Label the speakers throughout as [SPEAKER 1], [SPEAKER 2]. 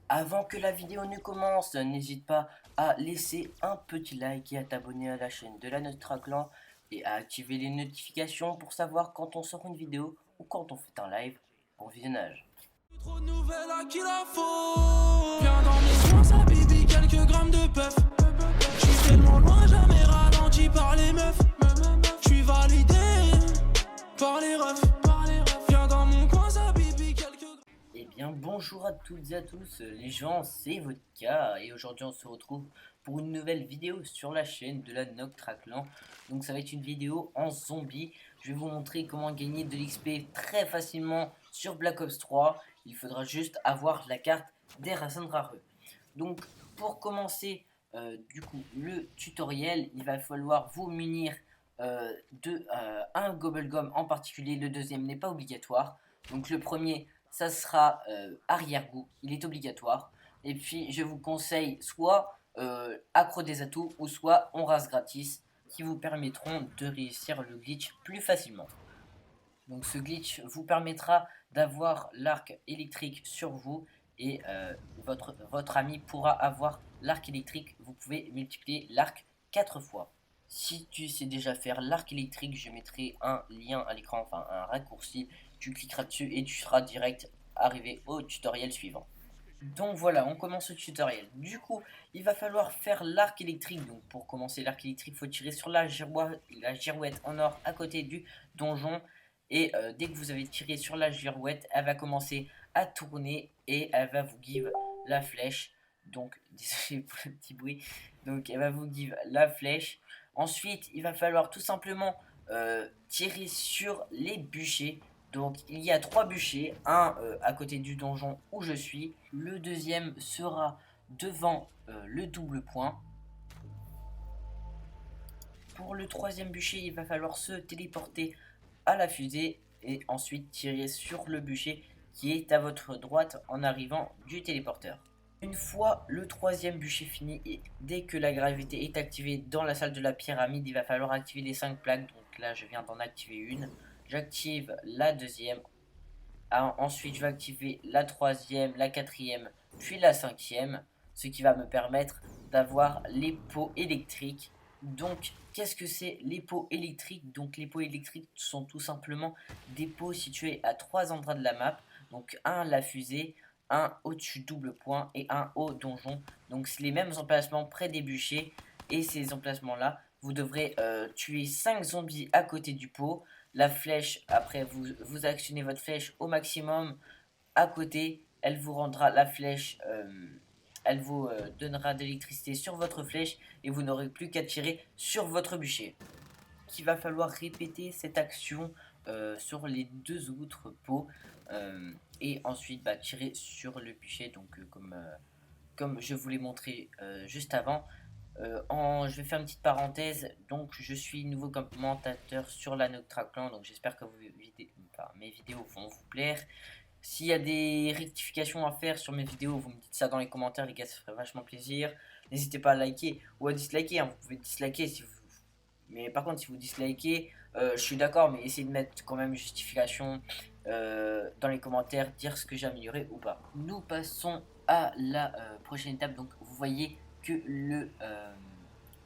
[SPEAKER 1] Avant que la vidéo ne commence, n'hésite pas à laisser un petit like et à t'abonner à la chaîne de la Nostra Clan et à activer les notifications pour savoir quand on sort une vidéo ou quand on fait un live. Bon visionnage.
[SPEAKER 2] Trop de nouvelles à qui la faut. Viens dans mes soins, ça bibi, quelques grammes de puff. J'suis tellement loin, jamais ralenti par les meufs. J'suis validé par les refs. Viens dans mon coin, ça bibi, quelques grammes.
[SPEAKER 1] Eh bien bonjour à toutes et à tous les gens, c'est Vodka et aujourd'hui on se retrouve pour une nouvelle vidéo sur la chaîne de la Nostra Clan. Donc ça va être une vidéo en zombie. Je vais vous montrer comment gagner de l'XP très facilement sur Black Ops 3. Il faudra juste avoir la carte des Rasen Rareux. Donc pour commencer du coup le tutoriel, il va falloir vous munir de un Gobblegum en particulier. Le deuxième n'est pas obligatoire. Donc le premier ça sera arrière-goût, il est obligatoire. Et puis je vous conseille soit accro des atouts ou soit on rase gratis qui vous permettront de réussir le glitch plus facilement. Donc ce glitch vous permettra d'avoir l'arc électrique sur vous et votre ami pourra avoir l'arc électrique. Vous pouvez multiplier l'arc 4 fois. Si tu sais déjà faire l'arc électrique, je mettrai un lien à l'écran, enfin un raccourci. Tu cliqueras dessus et tu seras direct arrivé au tutoriel suivant. Donc voilà, on commence le tutoriel. Du coup, il va falloir faire l'arc électrique. Donc pour commencer l'arc électrique, il faut tirer sur la girouette en or à côté du donjon. Et dès que vous avez tiré sur la girouette, elle va commencer à tourner et elle va vous give la flèche. Donc, désolé pour le petit bruit. Donc, elle va vous give la flèche. Ensuite, il va falloir tout simplement tirer sur les bûchers. Donc, il y a 3 bûchers. Un à côté du donjon où je suis. Le deuxième sera devant le double point. Pour le troisième bûcher, il va falloir se téléporter à la fusée et ensuite tirer sur le bûcher qui est à votre droite en arrivant du téléporteur. Une fois le troisième bûcher fini et dès que la gravité est activée dans la salle de la pyramide, il va falloir activer les 5 plaques. Donc là je viens d'en activer une. J'active la deuxième. Ensuite je vais activer la troisième, la quatrième, puis la cinquième. Ce qui va me permettre d'avoir les pots électriques. Donc, qu'est-ce que c'est les pots électriques? Donc, les pots électriques sont tout simplement des pots situés à 3 endroits de la map. Donc, un la fusée, un au-dessus double point et un au donjon. Donc, c'est les mêmes emplacements près des bûchers. Et ces emplacements-là, vous devrez tuer 5 zombies à côté du pot. La flèche, après, vous actionnez votre flèche au maximum à côté. Elle vous rendra la flèche. Elle vous donnera de l'électricité sur votre flèche et vous n'aurez plus qu'à tirer sur votre bûcher. Il va falloir répéter cette action sur les 2 autres pots et ensuite tirer sur le bûcher. Donc comme je vous l'ai montré juste avant. Je vais faire une petite parenthèse. Donc je suis nouveau commentateur sur la Nostra Clan, donc j'espère que mes vidéos vont vous plaire. S'il y a des rectifications à faire sur mes vidéos, vous me dites ça dans les commentaires, les gars, ça ferait vachement plaisir. N'hésitez pas à liker ou à disliker, hein. Vous pouvez disliker si vous. Mais par contre, si vous dislikez, je suis d'accord, mais essayez de mettre quand même une justification dans les commentaires, dire ce que j'ai amélioré ou pas. Nous passons à la prochaine étape. Donc, vous voyez que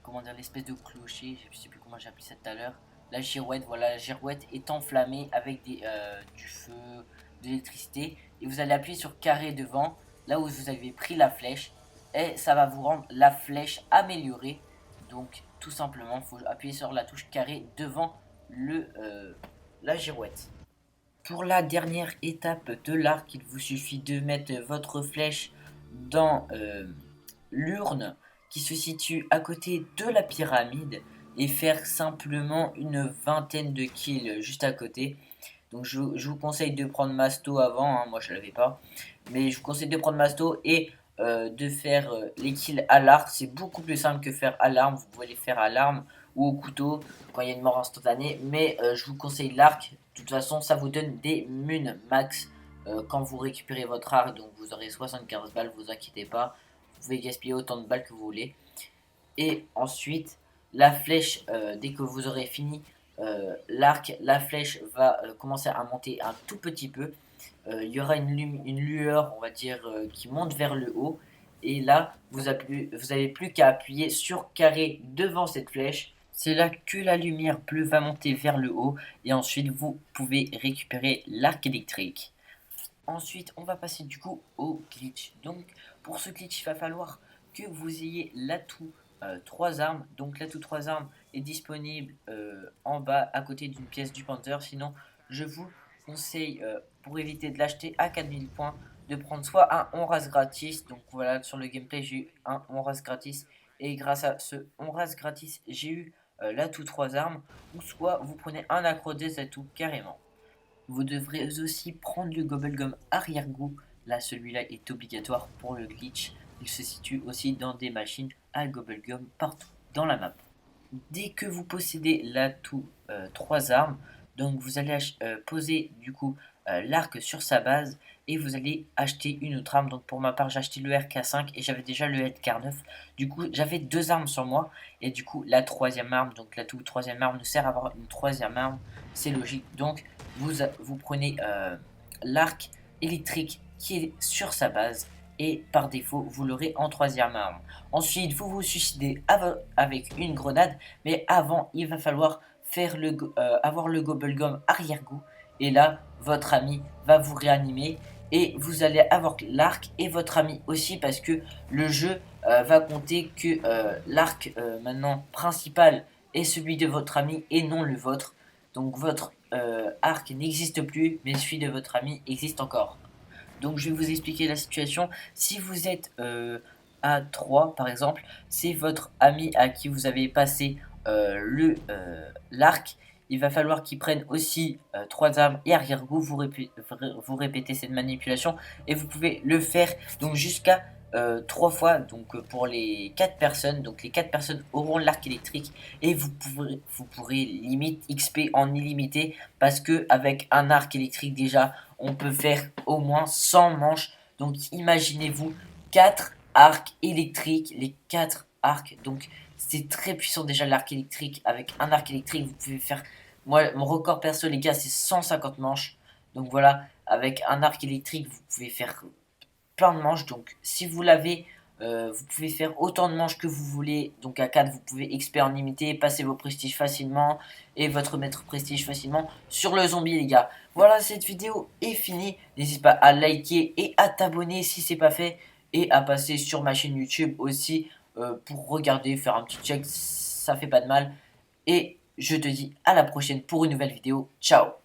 [SPEAKER 1] comment dire, l'espèce de clocher, je sais plus comment j'ai appelé ça tout à l'heure. La girouette, voilà, la girouette est enflammée avec du feu, de l'électricité et vous allez appuyer sur carré devant là où vous avez pris la flèche et ça va vous rendre la flèche améliorée. Donc tout simplement il faut appuyer sur la touche carré devant la girouette. Pour la dernière étape de l'arc, il vous suffit de mettre votre flèche dans l'urne qui se situe à côté de la pyramide et faire simplement une vingtaine de kills juste à côté. Donc je vous conseille de prendre Masto avant, hein, moi je l'avais pas. Mais je vous conseille de prendre Masto et de faire les kills à l'arc. C'est beaucoup plus simple que faire à l'arme. Vous pouvez les faire à l'arme ou au couteau quand il y a une mort instantanée. Mais je vous conseille l'arc. De toute façon, ça vous donne des mun max quand vous récupérez votre arc. Donc vous aurez 75 balles, vous inquiétez pas. Vous pouvez gaspiller autant de balles que vous voulez. Et ensuite, la flèche, dès que vous aurez fini l'arc, la flèche va commencer à monter un tout petit peu. il y aura une lueur, on va dire, qui monte vers le haut. Et là, vous avez plus qu'à appuyer sur carré devant cette flèche. C'est là que la lumière bleue va monter vers le haut. Et ensuite, vous pouvez récupérer l'arc électrique. Ensuite, on va passer du coup au glitch. Donc, pour ce glitch, il va falloir que vous ayez l'atout 3 armes. Donc, l'atout 3 armes est disponible en bas à côté d'une pièce du Panther. Sinon, je vous conseille, pour éviter de l'acheter à 4000 points, de prendre soit un on-ras gratis. Donc, voilà, sur le gameplay, j'ai eu un on-ras gratis. Et grâce à ce on-ras gratis, j'ai eu l'atout 3 armes. Ou soit vous prenez un accro des atouts carrément. Vous devrez aussi prendre le Gobblegum arrière-goût. Là, celui-là est obligatoire pour le glitch. Il se situe aussi dans des machines à Gobblegum partout dans la map. Dès que vous possédez l'atout 3 armes, donc vous allez poser du coup l'arc sur sa base et vous allez acheter une autre arme. Donc pour ma part, j'ai acheté le RK5 et j'avais déjà le RK9. Du coup, j'avais 2 armes sur moi et du coup, la troisième arme, donc l'atout troisième arme, nous sert à avoir une troisième arme. C'est logique. Donc vous prenez l'arc électrique qui est sur sa base et par défaut vous l'aurez en troisième arme. Ensuite vous vous suicidez avec une grenade, mais avant il va falloir avoir le Gobblegum arrière-goût et là votre ami va vous réanimer et vous allez avoir l'arc et votre ami aussi parce que le jeu va compter que l'arc maintenant principal est celui de votre ami et non le vôtre. Donc votre arc n'existe plus, mais celui de votre ami existe encore. Donc je vais vous expliquer la situation. Si vous êtes à 3 par exemple, c'est votre ami à qui vous avez passé l'arc. Il va falloir qu'il prenne aussi 3 armes et arrière-goût. Vous répétez cette manipulation et vous pouvez le faire donc jusqu'à 3 fois, donc pour les 4 personnes. Donc les 4 personnes auront l'arc électrique et vous pourrez limite XP en illimité parce que avec un arc électrique déjà on peut faire au moins 100 manches. Donc imaginez-vous 4 arcs électriques, les 4 arcs. Donc c'est très puissant déjà l'arc électrique. Avec un arc électrique vous pouvez faire, moi mon record perso les gars c'est 150 manches. Donc voilà, avec un arc électrique vous pouvez faire plein de manches. Donc si vous l'avez, vous pouvez faire autant de manches que vous voulez. Donc à 4 vous pouvez XP en limité, passer vos prestiges facilement et votre maître prestige facilement sur le zombie les gars. Voilà, cette vidéo est finie. N'hésite pas à liker et à t'abonner si c'est pas fait et à passer sur ma chaîne YouTube aussi pour regarder, faire un petit check, ça fait pas de mal. Et je te dis à la prochaine pour une nouvelle vidéo. Ciao.